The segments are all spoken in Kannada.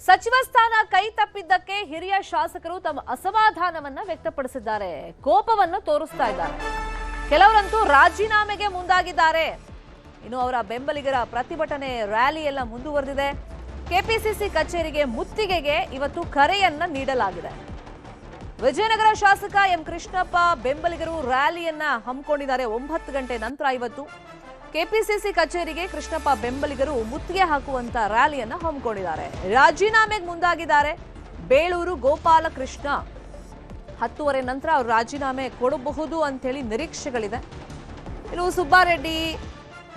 ಸಚಿವ ಸ್ಥಾನ ಕೈ ತಪ್ಪಿದ್ದಕ್ಕೆ ಹಿರಿಯ ಶಾಸಕರು ತಮ್ಮ ಅಸಮಾಧಾನವನ್ನ ವ್ಯಕ್ತಪಡಿಸಿದ್ದಾರೆ, ಕೋಪವನ್ನು ತೋರಿಸ್ತಾ ಇದ್ದಾರೆ. ಕೆಲವರಂತೂ ರಾಜೀನಾಮೆಗೆ ಮುಂದಾಗಿದ್ದಾರೆ. ಇನ್ನು ಅವರ ಬೆಂಬಲಿಗರ ಪ್ರತಿಭಟನೆ ರ್ಯಾಲಿ ಎಲ್ಲ ಮುಂದುವರೆದಿದೆ. ಕೆಪಿಸಿಸಿ ಕಚೇರಿಗೆ ಮುತ್ತಿಗೆಗೆ ಇವತ್ತು ಕರೆಯನ್ನ ನೀಡಲಾಗಿದೆ. ವಿಜಯನಗರ ಶಾಸಕ ಎಂ ಕೃಷ್ಣಪ್ಪ ಬೆಂಬಲಿಗರು ರ್ಯಾಲಿಯನ್ನ ಹಮ್ಮಿಕೊಂಡಿದ್ದಾರೆ. 9 ಗಂಟೆ ನಂತರ ಇವತ್ತು ಕೆಪಿಸಿಸಿ ಕಚೇರಿಗೆ ಕೃಷ್ಣಪ್ಪ ಬೆಂಬಲಿಗರು ಮುತ್ತಿಗೆ ಹಾಕುವಂತ ರ್ಯಾಲಿಯನ್ನ ಹಮ್ಮಿಕೊಂಡಿದ್ದಾರೆ. ರಾಜೀನಾಮೆಗೆ ಮುಂದಾಗಿದ್ದಾರೆ. ಬೇಳೂರು ಗೋಪಾಲಕೃಷ್ಣ 10:30 ನಂತರ ಅವರು ರಾಜೀನಾಮೆ ಕೊಡಬಹುದು ಅಂತ ಹೇಳಿ ನಿರೀಕ್ಷೆಗಳಿದೆ. ಇನ್ನು ಸುಬ್ಬಾರೆಡ್ಡಿ,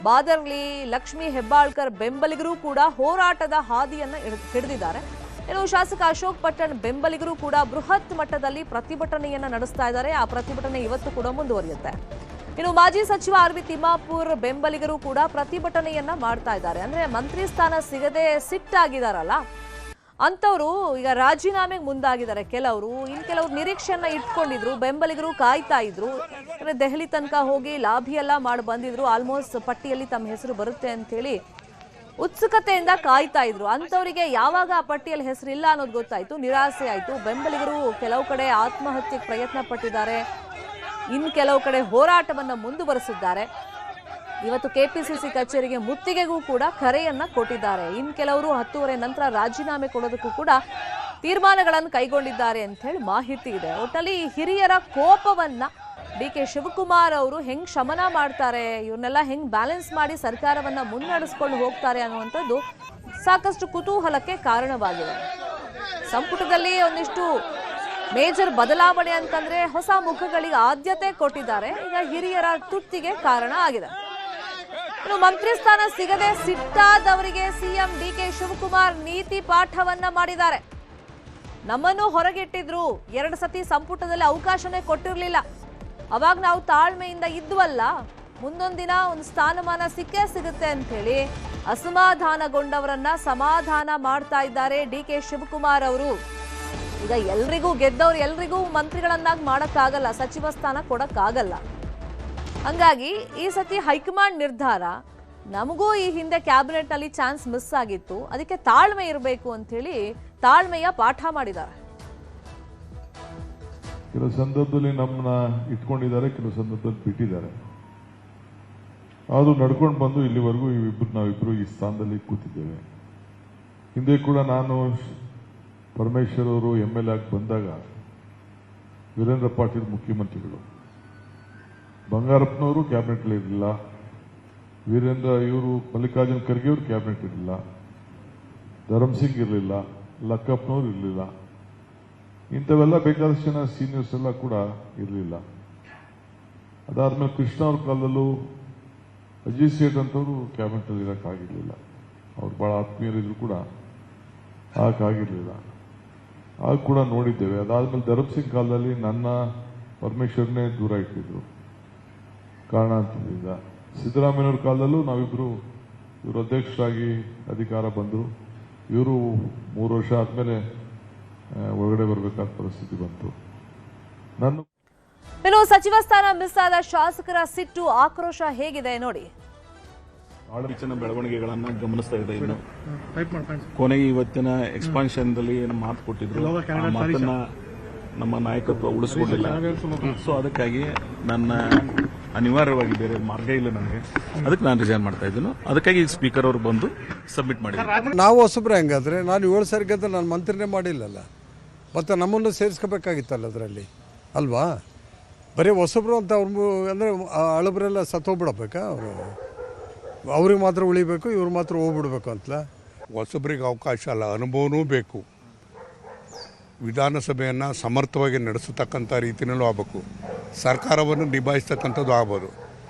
ಬಾದರ್ಲಿ, ಲಕ್ಷ್ಮೀ ಹೆಬ್ಬಾಳ್ಕರ್ ಬೆಂಬಲಿಗರು ಕೂಡ ಹೋರಾಟದ ಹಾದಿಯನ್ನ ಹಿಡಿದಿದ್ದಾರೆ. ಇನ್ನು ಶಾಸಕ ಅಶೋಕ್ ಪಟ್ಟಣ್ ಬೆಂಬಲಿಗರು ಕೂಡ ಬೃಹತ್ ಮಟ್ಟದಲ್ಲಿ ಪ್ರತಿಭಟನೆಯನ್ನ ನಡೆಸ್ತಾ ಇದ್ದಾರೆ. ಆ ಪ್ರತಿಭಟನೆ ಇವತ್ತು ಕೂಡ ಮುಂದುವರಿಯುತ್ತೆ. ಇನ್ನು ಮಾಜಿ ಸಚಿವ ಆರ್.ವಿ. ತಿಮ್ಮಾಪುರ್ ಬೆಂಬಲಿಗರು ಕೂಡ ಪ್ರತಿಭಟನೆಯನ್ನ ಮಾಡ್ತಾ ಇದ್ದಾರೆ. ಅಂದ್ರೆ ಮಂತ್ರಿ ಸ್ಥಾನ ಸಿಗದೆ ಸಿಟ್ಟಾಗಿದಾರಲ್ಲ ಅಂತವರು ಈಗ ರಾಜೀನಾಮೆಗೆ ಮುಂದಾಗಿದ್ದಾರೆ. ಕೆಲವರು ನಿರೀಕ್ಷೆಯನ್ನ ಇಟ್ಕೊಂಡಿದ್ರು, ಬೆಂಬಲಿಗರು ಕಾಯ್ತಾ ಇದ್ರು. ದೆಹಲಿ ತನಕ ಹೋಗಿ ಲಾಭಿ ಎಲ್ಲ ಮಾಡಿ ಬಂದಿದ್ರು. ಆಲ್ಮೋಸ್ಟ್ ಪಟ್ಟಿಯಲ್ಲಿ ತಮ್ಮ ಹೆಸರು ಬರುತ್ತೆ ಅಂತ ಹೇಳಿ ಉತ್ಸುಕತೆಯಿಂದ ಕಾಯ್ತಾ ಇದ್ರು. ಅಂತವರಿಗೆ ಯಾವಾಗ ಆ ಪಟ್ಟಿಯಲ್ಲಿ ಹೆಸರು ಇಲ್ಲ ಅನ್ನೋದು ಗೊತ್ತಾಯ್ತು, ನಿರಾಸೆ ಆಯ್ತು. ಬೆಂಬಲಿಗರು ಕೆಲವು ಕಡೆ ಆತ್ಮಹತ್ಯೆಗೆ ಪ್ರಯತ್ನ ಪಟ್ಟಿದ್ದಾರೆ, ಇನ್ನು ಕೆಲವು ಕಡೆ ಹೋರಾಟವನ್ನ ಮುಂದುವರೆಸಿದ್ದಾರೆ. ಇವತ್ತು ಕೆಪಿಸಿಸಿ ಕಚೇರಿಗೆ ಮುತ್ತಿಗೆಗೂ ಕೂಡ ಕರೆಯನ್ನ ಕೊಟ್ಟಿದ್ದಾರೆ. ಇನ್ನು ಕೆಲವರು 10:30 ನಂತರ ರಾಜೀನಾಮೆ ಕೊಡೋದಕ್ಕೂ ಕೂಡ ತೀರ್ಮಾನಗಳನ್ನು ಕೈಗೊಂಡಿದ್ದಾರೆ ಅಂತ ಹೇಳಿ ಮಾಹಿತಿ ಇದೆ. ಒಟ್ಟಲ್ಲಿ ಹಿರಿಯರ ಕೋಪವನ್ನ ಡಿ.ಕೆ. ಶಿವಕುಮಾರ್ ಅವರು ಹೆಂಗ್ ಶಮನ ಮಾಡ್ತಾರೆ, ಇವ್ರನ್ನೆಲ್ಲ ಹೆಂಗ್ ಬ್ಯಾಲೆನ್ಸ್ ಮಾಡಿ ಸರ್ಕಾರವನ್ನ ಮುನ್ನಡೆಸ್ಕೊಂಡು ಹೋಗ್ತಾರೆ ಅನ್ನುವಂಥದ್ದು ಸಾಕಷ್ಟು ಕುತೂಹಲಕ್ಕೆ ಕಾರಣವಾಗಿದೆ. ಸಂಪುಟದಲ್ಲಿ ಒಂದಿಷ್ಟು ಮೇಜರ್ ಬದಲಾವಣೆ ಅಂತಂದ್ರೆ ಹೊಸ ಮುಖಗಳಿಗೆ ಆದ್ಯತೆ ಕೊಟ್ಟಿದ್ದಾರೆ. ಈಗ ಹಿರಿಯರ ತುರ್ತಿಗೆ ಕಾರಣ ಆಗಿದೆ. ಇನ್ನು ಮಂತ್ರಿ ಸ್ಥಾನ ಸಿಗದೆ ಸಿಟ್ಟಾದವರಿಗೆ ಸಿಎಂ ಡಿ.ಕೆ. ಶಿವಕುಮಾರ್ ನೀತಿ ಪಾಠವನ್ನ ಮಾಡಿದ್ದಾರೆ. ನಮ್ಮನ್ನು ಹೊರಗಿಟ್ಟಿದ್ರು, 2 ಸತಿ ಸಂಪುಟದಲ್ಲಿ ಅವಕಾಶನೇ ಕೊಟ್ಟಿರ್ಲಿಲ್ಲ. ಅವಾಗ ನಾವು ತಾಳ್ಮೆಯಿಂದ ಇದ್ವಲ್ಲ, ಮುಂದೊಂದಿನ ಒಂದು ಸ್ಥಾನಮಾನ ಸಿಕ್ಕೇ ಸಿಗುತ್ತೆ ಅಂತ ಹೇಳಿ ಅಸಮಾಧಾನಗೊಂಡವರನ್ನ ಸಮಾಧಾನ ಮಾಡ್ತಾ ಇದ್ದಾರೆ ಡಿ.ಕೆ. ಶಿವಕುಮಾರ್ ಅವರು. ಈಗ ಎಲ್ರಿಗೂ ಗೆದ್ದವ್ರು ಎಲ್ರಿಗೂ ಮಂತ್ರಿಗಳನ್ನಾಗಿ ಮಾಡಕ್ಕಾಗಲ್ಲ, ಸಚಿವ ಸ್ಥಾನ ಕೊಡಕ್ಕಾಗಲ್ಲ. ಹಂಗಾಗಿ ಈ ಸತಿ ಹೈಕಮಾಂಡ್ ನಿರ್ಧಾರ, ನಮಗೂ ಈ ಹಿಂದೆ ಕ್ಯಾಬಿನೆಟ್ ನಲ್ಲಿ ಚಾನ್ಸ್ ಮಿಸ್ ಆಗಿತ್ತು, ಅದಕ್ಕೆ ತಾಳ್ಮೆ ಇರಬೇಕು ಅಂತ ಹೇಳಿ ತಾಳ್ಮೆಯ ಪಾಠ ಮಾಡಿದ್ದಾರೆ. ಕೆಲವು ಸಂದರ್ಭದಲ್ಲಿ ನಮ್ಮನ್ನ ಇಟ್ಕೊಂಡಿದ್ದಾರೆ, ಕೆಲವು ಸಂದರ್ಭದಲ್ಲಿ ಬಿಟ್ಟಿದ್ದಾರೆ. ಅದು ನಡ್ಕೊಂಡು ಬಂದು ಇಲ್ಲಿವರೆಗೂ ನಾವಿಬ್ರು ಈ ಸ್ಥಾನದಲ್ಲಿ ಕೂತಿದ್ದೇವೆ. ಹಿಂದೆ ಕೂಡ ನಾನು ಪರಮೇಶ್ವರ್ ಅವರು MLA ಆಗಿ ಬಂದಾಗ ವೀರೇಂದ್ರ ಪಾಟೀಲ್ ಮುಖ್ಯಮಂತ್ರಿಗಳು, ಬಂಗಾರಪ್ಪನವರು ಕ್ಯಾಬಿನೆಟ್ ಇರಲಿಲ್ಲ, ಇವರು ಮಲ್ಲಿಕಾರ್ಜುನ್ ಖರ್ಗೆ ಅವರು ಕ್ಯಾಬಿನೆಟ್ ಇರಲಿಲ್ಲ, ಧರ್ಮಸಿಂಗ್ ಇರಲಿಲ್ಲ, ಲಕ್ಕಪ್ಪನವರು ಇರಲಿಲ್ಲ. ಇಂಥವೆಲ್ಲ ಬೇಕಾದಷ್ಟು ಜನ ಸೀನಿಯರ್ಸ್ ಎಲ್ಲ ಕೂಡ ಇರಲಿಲ್ಲ. ಅದಾದ್ಮೇಲೆ ಕೃಷ್ಣ ಅವ್ರ ಕಾಲದಲ್ಲೂ ಅಜಿತ್ ಸೇಠ್ ಅಂತವರು ಕ್ಯಾಬಿನೆಟ್ ಅಲ್ಲಿ ಇರೋಕ್ಕಾಗಿರ್ಲಿಲ್ಲ. ಅವ್ರು ಬಹಳ ಆತ್ಮೀಯರಿದ್ರು ಕೂಡ ಆಗಕ್ಕಾಗಿರ್ಲಿಲ್ಲ. ಆಗ ಕೂಡ ನೋಡಿದ್ದೇವೆ. ಅದಾದ್ಮೇಲೆ ಧರ್ಮಸಿಂಗ್ ಕಾಲದಲ್ಲಿ ನನ್ನ ಪರಮೇಶ್ವರನೇ ದೂರ ಇಟ್ಟಿದ್ರು ಕಾರಣಾಂತರದಿಂದ. ಸಿದ್ದರಾಮಯ್ಯವ್ರ ಕಾಲದಲ್ಲೂ ನಾವಿಬ್ರು ಇವರು ಅಧ್ಯಕ್ಷರಾಗಿ ಅಧಿಕಾರ ಬಂದರು. ಇವರು 3 ವರ್ಷ ಆದ್ಮೇಲೆ ಒಳಗಡೆ ಬರಬೇಕಾದ ಪರಿಸ್ಥಿತಿ ಬಂತು. ಇನ್ನು ಸಚಿವ ಸ್ಥಾನ ಮಿಸ್ ಆದ ಶಾಸಕರ ಸಿಟ್ಟು, ಆಕ್ರೋಶ ಹೇಗಿದೆ ನೋಡಿ. ಆಡಳಿತನ ಬೆಳವಣಿಗೆಗಳನ್ನ ಗಮನಿಸ್ತಾ ಇದೆ. ಇನ್ನು ಕೊನೆಗೆ ಇವತ್ತಿನ ಎಕ್ಸ್ಪಾನ್ಷನ್ ದಲ್ಲಿ ಮಾತು ಕೊಟ್ಟಿದ್ರು, ಆ ಮಾತನ್ನ ನಮ್ಮ ನಾಯಕತ್ವ ಉಳಿಸಿಕೊಂಡಿಲ್ಲ. ಸೊ ಅದಕ್ಕಾಗಿ ನನ್ನ ಅನಿವಾರ್ಯವಾಗಿ ಬೇರೆ ಮಾರ್ಗ ಇಲ್ಲ ನನಗೆ, ಅದಕ್ಕೆ ನಾನು ರಿಸೈನ್ ಮಾಡ್ತಾ ಇದ್ದೀನಿ. ಅದಕ್ಕಾಗಿ ಸ್ಪೀಕರ್ ಅವರು ಬಂದು ಸಬ್ಮಿಟ್ ಮಾಡಿದ್ದಾರೆ. ನಾವು ಹೊಸಬ್ರು ಹೆಂಗಾದ್ರೆ, ನಾನು 7 ಸಾರಿ ಗೆದ್ದು ನಾನು ಮಂತ್ರಿನೇ ಮಾಡಿಲ್ಲಲ್ಲ, ಮತ್ತು ನಮ್ಮನ್ನು ಸೇರಿಸ್ಕೋಬೇಕಾಗಿತ್ತಲ್ಲ ಅದರಲ್ಲಿ ಅಲ್ವಾ. ಬರೀ ಹೊಸಬ್ರು ಅಂತ ಅವ್ರು ಅಂದರೆ ಹಳಬ್ರೆಲ್ಲ ಸತ್ತೋಗ್ಬಿಡಬೇಕಾ, ಅವ್ರಿಗೆ ಮಾತ್ರ ಉಳಿಬೇಕು, ಇವ್ರು ಮಾತ್ರ ಹೋಗ್ಬಿಡ್ಬೇಕು ಅಂತಲ್ಲ. ಹೊಸಬ್ರಿಗೆ ಅವಕಾಶ ಅಲ್ಲ, ಅನುಭವನೂ ಬೇಕು. ವಿಧಾನಸಭೆಯನ್ನು ಸಮರ್ಥವಾಗಿ ನಡೆಸತಕ್ಕಂಥ ರೀತಿಯಲ್ಲೂ ಆಗಬೇಕು, ಸರ್ಕಾರವನ್ನು ನಿಭಾಯಿಸ್ತಕ್ಕಂಥದ್ದು ಆಗ್ಬೋದು.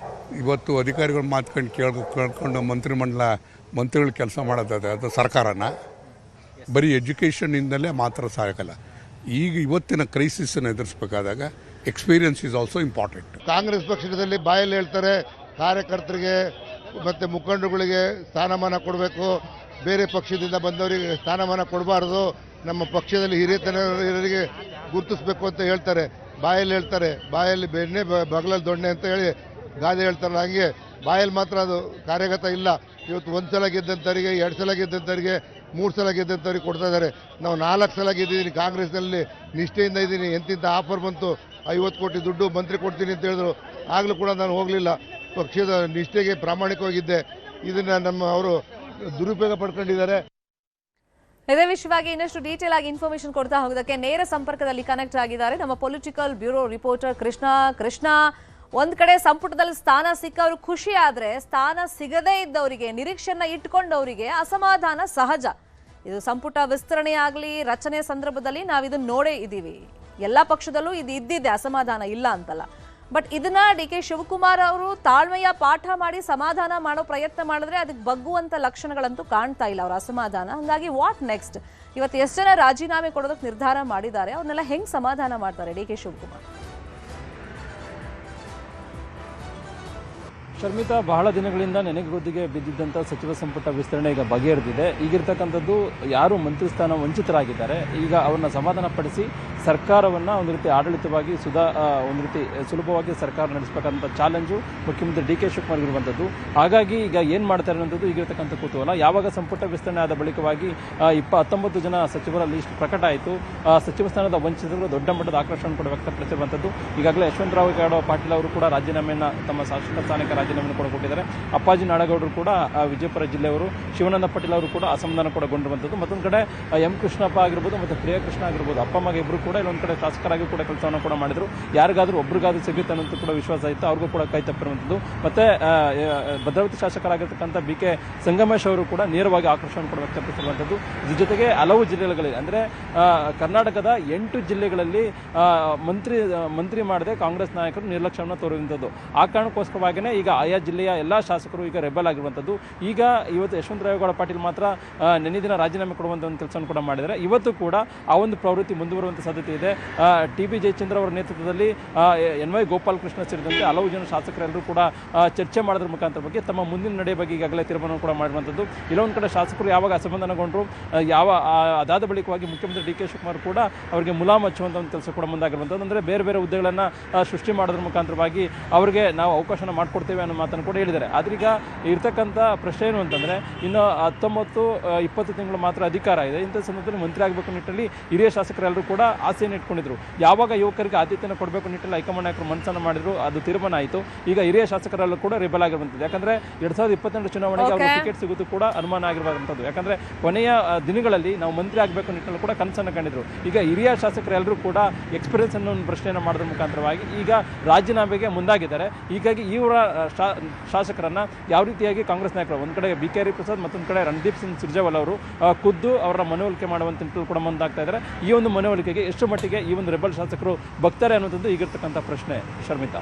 ಇವತ್ತು ಅಧಿಕಾರಿಗಳು ಮಾತ್ಕೊಂಡು ಕೇಳ್ಕೊಂಡು ಮಂತ್ರಿಗಳು ಕೆಲಸ ಮಾಡೋದಾದ್ರೆ ಅದು ಸರ್ಕಾರನ ಬರೀ ಎಜುಕೇಷನ್ನಿಂದಲೇ ಮಾತ್ರ ಸಾಕಲ್ಲ. ಈಗ ಇವತ್ತಿನ ಕ್ರೈಸಿಸನ್ನು ಎದುರಿಸಬೇಕಾದಾಗ experience is also important. Congress ಪಕ್ಷದಲ್ಲಿ ಬಾಯಲ್ಲಿ ಹೇಳ್ತಾರೆ ಕಾರ್ಯಕರ್ತರಿಗೆ ಮತ್ತು ಮುಖಂಡರುಗಳಿಗೆ ಸ್ಥಾನಮಾನ ಕೊಡಬೇಕು, ಬೇರೆ ಪಕ್ಷದಿಂದ ಬಂದವರಿಗೆ ಸ್ಥಾನಮಾನ ಕೊಡಬಾರ್ದು, ನಮ್ಮ ಪಕ್ಷದಲ್ಲಿ ಹಿರಿಯರಿಗೆ ಗುರುತಿಸಬೇಕು ಅಂತ ಹೇಳ್ತಾರೆ. ಬಾಯಲ್ಲಿ ಹೇಳ್ತಾರೆ, ಬಾಯಲ್ಲಿ ಬೆಣ್ಣೆ ಬಗಲಲ್ಲಿ ದೊಣ್ಣೆ ಅಂತ ಹೇಳಿ ಗಾದೆ ಹೇಳ್ತಾರಲ್ಲ, ಹಂಗೆ ಬಾಯಲ್ಲಿ ಮಾತ್ರ ಅದು ಕಾರ್ಯಗತ ಇಲ್ಲ. ಇವತ್ತು 1 ಸಲ ಗೆದ್ದಂಥವರಿಗೆ 2 ಸಲ ಗೆದ್ದಂಥವರಿಗೆ 3 ಸಲ ಗೆದ್ದಂಥವ್ರಿಗೆ ಕೊಡ್ತಾ ಇದ್ದಾರೆ. ನಾವು 4 ಸಲ ಗೆದ್ದಿದ್ದೀನಿ, ಕಾಂಗ್ರೆಸ್ನಲ್ಲಿ ನಿಷ್ಠೆಯಿಂದ ಇದ್ದೀನಿ. ಎಂತಿಂತ ಆಫರ್ ಬಂತು, 50 ಕೋಟಿ ದುಡ್ಡು ಮಂತ್ರಿ ಕೊಡ್ತೀನಿ ಅಂತ ಹೇಳಿದ್ರು, ಆಗಲೂ ಕೂಡ ನಾನು ಹೋಗಲಿಲ್ಲ. ಪಕ್ಷದ ನಿಷ್ಠೆಗೆ ಪ್ರಾಮಾಣಿಕವಾಗಿದ್ದೆ. ಇದನ್ನು ಅವರು ದುರುಪಯೋಗ ಪಡ್ಕೊಂಡಿದ್ದಾರೆ. ಇದೇ ವಿಷಯವಾಗಿ ಇನ್ನಷ್ಟು ಡೀಟೇಲ್ ಆಗಿ ಇನ್ಫಾರ್ಮೇಶನ್ ಕೊಡ್ತಾ ಹೋಗೋದಕ್ಕೆ ನೇರ ಸಂಪರ್ಕದಲ್ಲಿ ಕನೆಕ್ಟ್ ಆಗಿದ್ದಾರೆ ನಮ್ಮ ಪೊಲಿಟಿಕಲ್ ಬ್ಯೂರೋ ರಿಪೋರ್ಟರ್ ಕೃಷ್ಣ. ಒಂದ್ ಕಡೆ ಸಂಪುಟದಲ್ಲಿ ಸ್ಥಾನ ಸಿಕ್ಕವರು ಖುಷಿ ಆದ್ರೆ, ಸ್ಥಾನ ಸಿಗದೇ ಇದ್ದವರಿಗೆ, ನಿರೀಕ್ಷೆಯನ್ನ ಇಟ್ಕೊಂಡವರಿಗೆ ಅಸಮಾಧಾನ ಸಹಜ. ಇದು ಸಂಪುಟ ವಿಸ್ತರಣೆ ಆಗಲಿ ರಚನೆ ಸಂದರ್ಭದಲ್ಲಿ ನಾವು ಇದನ್ನ ನೋಡೇ ಇದ್ದೀವಿ. ಎಲ್ಲಾ ಪಕ್ಷದಲ್ಲೂ ಇದು ಇದ್ದಿದೆ, ಅಸಮಾಧಾನ ಇಲ್ಲ ಅಂತಲ್ಲ. ಬಟ್ ಇದನ್ನ ಡಿ.ಕೆ. ಶಿವಕುಮಾರ್ ಅವರು ತಾಳ್ಮೆಯ ಪಾಠ ಮಾಡಿ ಸಮಾಧಾನ ಮಾಡೋ ಪ್ರಯತ್ನ ಮಾಡಿದ್ರೆ ಅದಕ್ಕೆ ಬಗ್ಗುವಂತ ಲಕ್ಷಣಗಳಂತೂ ಕಾಣ್ತಾ ಇಲ್ಲ ಅವರ ಅಸಮಾಧಾನ. ಹಂಗಾಗಿ ವಾಟ್ ನೆಕ್ಸ್ಟ್? ಇವತ್ತು ಎಷ್ಟು ಜನ ರಾಜೀನಾಮೆ ಕೊಡೋದಕ್ಕೆ ನಿರ್ಧಾರ ಮಾಡಿದ್ದಾರೆ, ಅವ್ರನ್ನೆಲ್ಲ ಹೆಂಗ್ ಸಮಾಧಾನ ಮಾಡ್ತಾರೆ ಡಿ.ಕೆ. ಶಿವಕುಮಾರ್? ಶರ್ಮಿತಾ, ಬಹಳ ದಿನಗಳಿಂದ ನೆನೆಗುದ್ದಿಗೆ ಬಿದ್ದಿದ್ದಂಥ ಸಚಿವ ಸಂಪುಟ ವಿಸ್ತರಣೆ ಈಗ ಬಗೆಹರಿದಿದೆ. ಈಗಿರ್ತಕ್ಕಂಥದ್ದು ಯಾರು ಮಂತ್ರಿ ಸ್ಥಾನ ವಂಚಿತರಾಗಿದ್ದಾರೆ, ಈಗ ಅವ್ರನ್ನ ಸಮಾಧಾನಪಡಿಸಿ ಸರ್ಕಾರವನ್ನು ಒಂದು ರೀತಿ ಆಡಳಿತವಾಗಿ ಒಂದು ರೀತಿ ಸುಲಭವಾಗಿ ಸರ್ಕಾರ ನಡೆಸಬೇಕಂತ ಚಾಲೆಂಜು ಮುಖ್ಯಮಂತ್ರಿ ಡಿ.ಕೆ. ಶಿವಕುಮಾರ್ ಇರುವಂಥದ್ದು. ಹಾಗಾಗಿ ಈಗ ಏನು ಮಾಡ್ತಾರೆ ಅನ್ನೋದು ಈಗಿರ್ತಕ್ಕಂಥ ಕುತೂಹಲ. ಯಾವಾಗ ಸಂಪುಟ ವಿಸ್ತರಣೆ ಆದ ಬಳಿಕವಾಗಿ 19 ಜನ ಸಚಿವರ ಲಿಸ್ಟ್ ಪ್ರಕಟ ಆಯಿತು. ಸಚಿವ ಸ್ಥಾನದ ವಂಚಿತರು ದೊಡ್ಡ ಮಟ್ಟದ ಆಕ್ರೋಶವನ್ನು ಕೂಡ ವ್ಯಕ್ತಪಡಿಸಿರುವಂಥದ್ದು. ಈಗಾಗಲೇ ಯಶವಂತರಾವ್ ಪಾಟೀಲ್ ಅವರು ಕೂಡ ರಾಜೀನಾಮೆಯನ್ನು ತಮ್ಮ ಶಾಸಕ ಸ್ಥಾನಕ್ಕೆ ರಾಜೀನಾಮೆಯನ್ನು ಕೂಡ ಕೊಟ್ಟಿದ್ದಾರೆ. ಅಪ್ಪಾಜಿ ನಾಡಗೌಡರು ಕೂಡ ವಿಜಯಪುರ ಜಿಲ್ಲೆಯವರು, ಶಿವಾನಂದ ಪಾಟೀಲ್ ಅವರು ಕೂಡ ಅಸಮಾಧಾನ ಕೂಡ ಗೊಂಡಿರುವಂಥದ್ದು. ಮತ್ತೊಂದು ಕಡೆ ಎಂ ಕೃಷ್ಣಪ್ಪ ಆಗಿರ್ಬೋದು ಮತ್ತು ಪ್ರಿಯಕೃಷ್ಣ ಆಗಿರ್ಬೋದು, ಅಪ್ಪ ಮಗ ಇಬ್ಬರು ಕೂಡ ಇಲ್ಲೊಂದು ಕಡೆ ಶಾಸಕರಾಗಿ ಕೂಡ ಕೆಲಸವನ್ನು ಕೂಡ ಮಾಡಿದ್ರು. ಯಾರಿಗಾದ್ರೂ ಒಬ್ರಿಗಾದ್ರೂ ಸಿಗುತ್ತೆ ಅನ್ನೋದು ಕೂಡ ವಿಶ್ವಾಸ ಇತ್ತು, ಅವ್ರಿಗೂ ಕೂಡ ಕೈ ತಪ್ಪಿರುವಂಥದ್ದು. ಮತ್ತೆ ಭದ್ರಾವತಿ ಶಾಸಕರಾಗಿರ್ತಕ್ಕಂಥ ಬಿ.ಕೆ. ಸಂಗಮೇಶ್ ಅವರು ಕೂಡ ನೇರವಾಗಿ ಆಕ್ರೋಶವನ್ನು ಕೂಡ ವ್ಯಕ್ತಪಡಿಸಿರುವಂಥದ್ದು. ಇದ್ರ ಜೊತೆಗೆ ಹಲವು ಜಿಲ್ಲೆಗಳಲ್ಲಿ ಅಂದರೆ ಕರ್ನಾಟಕದ 8 ಜಿಲ್ಲೆಗಳಲ್ಲಿ ಮಂತ್ರಿ ಮಾಡದೆ ಕಾಂಗ್ರೆಸ್ ನಾಯಕರು ನಿರ್ಲಕ್ಷ್ಯವನ್ನು ತೋರುವಂಥದ್ದು. ಆ ಕಾರಣಕ್ಕೋಸ್ಕರವಾಗಿಯೇ ಈಗ ಆಯಾ ಜಿಲ್ಲೆಯ ಎಲ್ಲ ಶಾಸಕರು ಈಗ ರೆಬಲ್ ಆಗಿರುವಂಥದ್ದು. ಈಗ ಇವತ್ತು ಯಶವಂತರಾವ್ ಪಾಟೀಲ್ ಮಾತ್ರ ನೆನ್ನೆ ದಿನ ರಾಜೀನಾಮೆ ಕೊಡುವಂಥ ಒಂದು ಕೆಲಸವನ್ನು ಕೂಡ ಮಾಡಿದ್ದಾರೆ. ಇವತ್ತು ಕೂಡ ಆ ಒಂದು ಪ್ರವೃತ್ತಿ ಮುಂದುವರುವಂಥ ಸಾಧ್ಯತೆ ಇದೆ. ಟಿ.ಬಿ. ಜಯಚಂದ್ರ ಅವರ ನೇತೃತ್ವದಲ್ಲಿ ಎನ್.ವೈ. ಗೋಪಾಲಕೃಷ್ಣ ಸೇರಿದಂತೆ ಹಲವು ಜನ ಶಾಸಕರೆಲ್ಲರೂ ಕೂಡ ಚರ್ಚೆ ಮಾಡೋದ್ರ ಮುಖಾಂತರ ಬಗ್ಗೆ ತಮ್ಮ ಮುಂದಿನ ನಡೆ ಬಗ್ಗೆ ಈಗಾಗಲೇ ತೀರ್ಮಾನ ಕೂಡ ಮಾಡಿರುವಂಥದ್ದು. ಇಲ್ಲೊಂದು ಕಡೆ ಶಾಸಕರು ಯಾವಾಗ ಅಸಮಾಧಾನಗೊಂಡರು, ಅದಾದ ಬಳಿಕವಾಗಿ ಮುಖ್ಯಮಂತ್ರಿ ಡಿ.ಕೆ. ಶಿವಕುಮಾರ್ ಕೂಡ ಅವರಿಗೆ ಮುಲಾಮ್ ಹಚ್ಚುವಂಥ ಒಂದು ಕೆಲಸ ಕೂಡ ಮುಂದಾಗಿರುವಂಥದ್ದು. ಅಂದರೆ ಬೇರೆ ಬೇರೆ ಹುದ್ದೆಗಳನ್ನು ಸೃಷ್ಟಿ ಮಾಡೋದ್ರ ಮುಖಾಂತರವಾಗಿ ಅವರಿಗೆ ನಾವು ಅವಕಾಶನ ಮಾಡಿಕೊಡ್ತೇವೆ ಅನ್ನೋ ಮಾತನ್ನು ಕೂಡ ಹೇಳಿದ್ದಾರೆ. ಆದ್ರೆ ಈಗ ಇರ್ತಕ್ಕಂಥ ಪ್ರಶ್ನೆ ಏನು ಅಂತಂದರೆ, ಇನ್ನು 19-20 ತಿಂಗಳು ಮಾತ್ರ ಅಧಿಕಾರ ಇದೆ. ಇಂಥ ಸಂದರ್ಭದಲ್ಲಿ ಮಂತ್ರಿ ಆಗಬೇಕು ನಿಟ್ಟಿನಲ್ಲಿ ಹಿರಿಯ ಶಾಸಕರೆಲ್ಲರೂ ಕೂಡ ಆಸೆಯನ್ನು ಇಟ್ಕೊಂಡಿದ್ರು. ಯಾವಾಗ ಯುವಕರಿಗೆ ಆದ್ಯತೆಯನ್ನು ಕೊಡಬೇಕು ನಿಟ್ಟಿನಲ್ಲಿ ಹೈಕಮಾಂಡ್ ನಾಯಕರು ಮನಸ್ಸನ್ನು ಮಾಡಿದ್ರು, ಅದು ತೀರ್ಮಾನ ಆಯಿತು. ಈಗ ಹಿರಿಯ ಶಾಸಕರೆಲ್ಲೂ ಕೂಡ ರಿಬಲ್ ಆಗಿರುವಂಥದ್ದು. ಯಾಕಂದರೆ 2022 ಚುನಾವಣೆಗೆ ಅವ್ರಿಗೆ ಟಿಕೆಟ್ ಸಿಗೋದು ಕೂಡ ಅನುಮಾನ ಆಗಿರುವಂಥದ್ದು. ಯಾಕಂದರೆ ಕೊನೆಯ ದಿನಗಳಲ್ಲಿ ನಾವು ಮಂತ್ರಿ ಆಗಬೇಕು ನಿಟ್ಟಿನಲ್ಲಿ ಕೂಡ ಕನಸನ್ನು ಕಂಡಿದ್ರು. ಈಗ ಹಿರಿಯ ಶಾಸಕರೆಲ್ಲರೂ ಕೂಡ ಎಕ್ಸ್ಪೀರಿಯನ್ಸ್ ಅನ್ನೋ ಒಂದು ಪ್ರಶ್ನೆಯನ್ನು ಮಾಡೋದ್ರ ಮುಖಾಂತರವಾಗಿ ಈಗ ರಾಜೀನಾಮೆಗೆ ಮುಂದಾಗಿದ್ದಾರೆ. ಹೀಗಾಗಿ ಇವರ ಶಾಸಕರನ್ನ ಯಾವ ರೀತಿಯಾಗಿ ಕಾಂಗ್ರೆಸ್ ನಾಯಕರು, ಒಂದು ಕಡೆ ಬಿ.ಕೆ. ಹರಿಪ್ರಸಾದ್, ಮತ್ತೊಂದು ಕಡೆ ರಣದೀಪ್ ಸಿಂಗ್ ಸುರ್ಜೇವಾಲಾ ಅವರು ಖುದ್ದು ಅವರ ಮನವೊಲಿಕೆ ಮಾಡುವಂತ ನಿಟ್ಟಿನಲ್ಲಿ ಕೂಡ ಮುಂದಾಗ್ತಾ ಇದ್ದಾರೆ. ಈ ಒಂದು ಮನವೊಲಿಕೆಗೆ ಎಷ್ಟು ಮಟ್ಟಿಗೆ ಈ ಒಂದು ರೆಬಲ್ ಶಾಸಕರು ಬಗ್ತಾರೆ ಅನ್ನೋದೊಂದು ಈಗಿರ್ತಕ್ಕಂಥ ಪ್ರಶ್ನೆ. ಶರ್ಮಿತಾ.